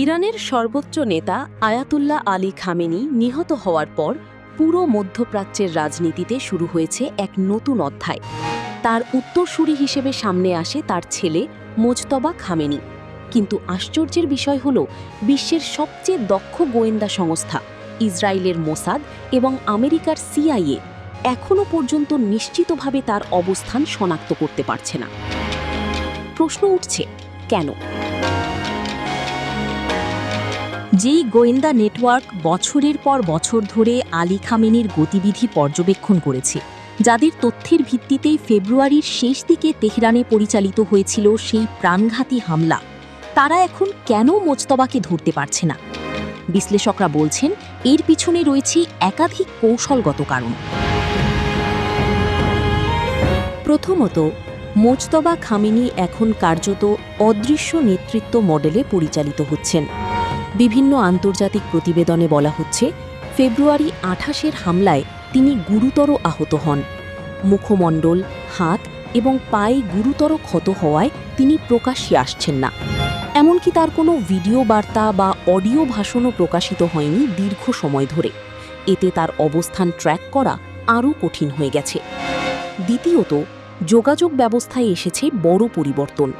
ইরানের সর্বোচ্চ নেতা আয়াতুল্লাহ আলী খামেনি নিহত হওয়ার পর পুরো মধ্যপ্রাচ্যের রাজনীতিতে শুরু হয়েছে এক নতুন অধ্যায়। তার উত্তরসূরি হিসেবে সামনে আসে তার ছেলে মোজতবা খামেনি। কিন্তু আশ্চর্যের বিষয় হল, বিশ্বের সবচেয়ে দক্ষ গোয়েন্দা সংস্থা ইসরায়েলের মোসাদ এবং আমেরিকার সিআইএ এখনও পর্যন্ত নিশ্চিতভাবে তার অবস্থান শনাক্ত করতে পারছে না। প্রশ্ন উঠছে, কেন? যেই গোয়েন্দা নেটওয়ার্ক বছরের পর বছর ধরে আলী খামেনির গতিবিধি পর্যবেক্ষণ করেছে, যাদের তথ্যের ভিত্তিতেই ফেব্রুয়ারির শেষ দিকে তেহরানে পরিচালিত হয়েছিল সেই প্রাণঘাতী হামলা, তারা এখন কেন মোজতবাকে ধরতে পারছে না? বিশ্লেষকরা বলছেন, এর পিছনে রয়েছে একাধিক কৌশলগত কারণ। প্রথমত, মোজতবা খামেনি এখন কার্যত অদৃশ্য নেতৃত্ব মডেলে পরিচালিত হচ্ছেন। বিভিন্ন আন্তর্জাতিক প্রতিবেদনে বলা হচ্ছে, ফেব্রুয়ারি ২৮-এর হামলায় তিনি গুরুতর আহত হন। মুখমণ্ডল, হাত এবং পায়ে গুরুতর ক্ষত হওয়ায় তিনি প্রকাশ্যে আসছেন না। এমনকি তার কোনো ভিডিও বার্তা বা অডিও ভাষণও প্রকাশিত হয়নি দীর্ঘ সময় ধরে। এতে তার অবস্থান ট্র্যাক করা আরও কঠিন হয়ে গেছে। দ্বিতীয়ত, যোগাযোগ ব্যবস্থায় এসেছে বড় পরিবর্তন।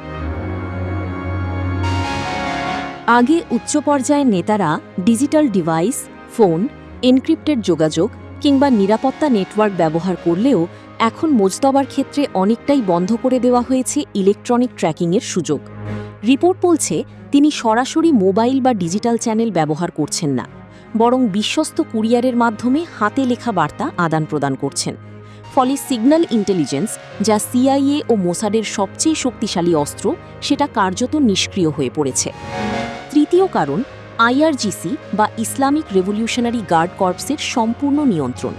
আগে উচ্চ পর্যায়ের নেতারা ডিজিটাল ডিভাইস, ফোন, এনক্রিপ্টেড যোগাযোগ কিংবা নিরাপত্তা নেটওয়ার্ক ব্যবহার করলেও এখন মোজতবার ক্ষেত্রে অনেকটাই বন্ধ করে দেওয়া হয়েছে ইলেকট্রনিক ট্র্যাকিংয়ের সুযোগ। রিপোর্ট বলছে, তিনি সরাসরি মোবাইল বা ডিজিটাল চ্যানেল ব্যবহার করছেন না, বরং বিশ্বস্ত কুরিয়ারের মাধ্যমে হাতে লেখা বার্তা আদান প্রদান করছেন। ফলে সিগন্যাল ইন্টেলিজেন্স, যা সিআইএ ও মোসাদের সবচেয়ে শক্তিশালী অস্ত্র, সেটা কার্যত নিষ্ক্রিয় হয়ে পড়েছে। তৃতীয় কারণ, আইআরজিসি বা ইসলামিক রেভলিউশনারি গার্ড কর্পসের সম্পূর্ণ নিয়ন্ত্রণ।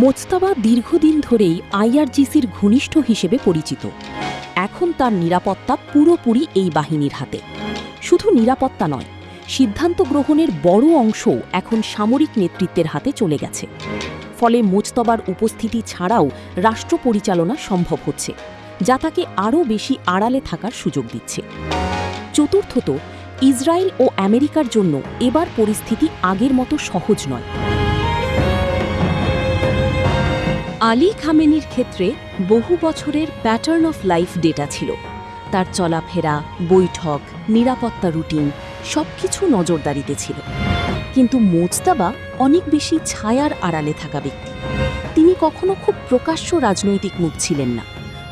মোজতবা দীর্ঘদিন ধরেই আইআরজিসির ঘনিষ্ঠ হিসেবে পরিচিত। এখন তার নিরাপত্তা পুরোপুরি এই বাহিনীর হাতে। শুধু নিরাপত্তা নয়, সিদ্ধান্ত গ্রহণের বড় অংশও এখন সামরিক নেতৃত্বের হাতে চলে গেছে। ফলে মোজতবার উপস্থিতি ছাড়াও রাষ্ট্র পরিচালনা সম্ভব হচ্ছে, যা তাকে আরও বেশি আড়ালে থাকার সুযোগ দিচ্ছে। চতুর্থত, ইসরায়েল ও আমেরিকার জন্য এবার পরিস্থিতি আগের মতো সহজ নয়। আলী খামেনির ক্ষেত্রে বহু বছরের প্যাটার্ন অফ লাইফ ডেটা ছিল। তার চলাফেরা, বৈঠক, নিরাপত্তা রুটিন সবকিছু নজরদারিতে ছিল। কিন্তু মোজতবা অনেক বেশি ছায়ার আড়ালে থাকা ব্যক্তি। তিনি কখনো খুব প্রকাশ্য রাজনৈতিক মুখ ছিলেন না,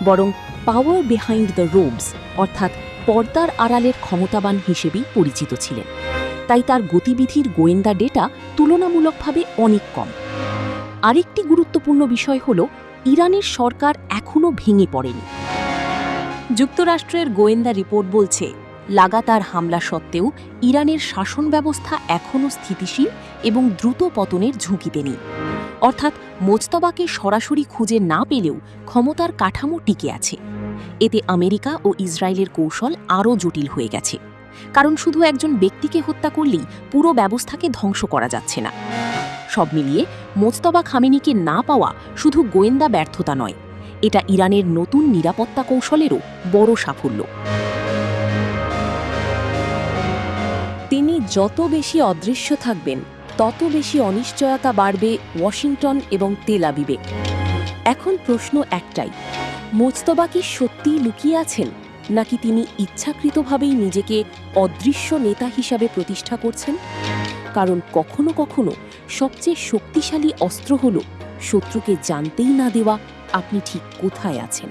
বরং পাওয়ার বিহাইন্ড দ্য রোবস অর্থাৎ পর্দার আড়ালের ক্ষমতাবান হিসেবেই পরিচিত ছিলেন। তাই তার গতিবিধির গোয়েন্দা ডেটা তুলনামূলকভাবে অনেক কম। আরেকটি গুরুত্বপূর্ণ বিষয় হল, ইরানের সরকার এখনও ভেঙে পড়েনি। যুক্তরাষ্ট্রের গোয়েন্দা রিপোর্ট বলছে, লাগাতার হামলা সত্ত্বেও ইরানের শাসন ব্যবস্থা এখনও স্থিতিশীল এবং দ্রুত পতনের ঝুঁকিতে নেই। অর্থাৎ মোজতবাকে সরাসরি খুঁজে না পেলেও ক্ষমতার কাঠামো টিকে আছে। এতে আমেরিকা ও ইসরায়েলের কৌশল আরও জটিল হয়ে গেছে, কারণ শুধু একজন ব্যক্তিকে হত্যা করলেই পুরো ব্যবস্থাকে ধ্বংস করা যাচ্ছে না। সব মিলিয়ে মোজতবা খামেনিকে না পাওয়া শুধু গোয়েন্দা ব্যর্থতা নয়, এটা ইরানের নতুন নিরাপত্তা কৌশলেরও বড় সাফল্য। তিনি যত বেশি অদৃশ্য থাকবেন, তত বেশি অনিশ্চয়তা বাড়বে ওয়াশিংটন এবং তেল আবিবে। এখন প্রশ্ন একটাই, মোজতবা কি সত্যিই লুকিয়ে আছেন, নাকি তিনি ইচ্ছাকৃতভাবেই নিজেকে অদৃশ্য নেতা হিসাবে প্রতিষ্ঠা করছেন? কারণ কখনো কখনো সবচেয়ে শক্তিশালী অস্ত্র হল শত্রুকে জানতেই না দেওয়া আপনি ঠিক কোথায় আছেন।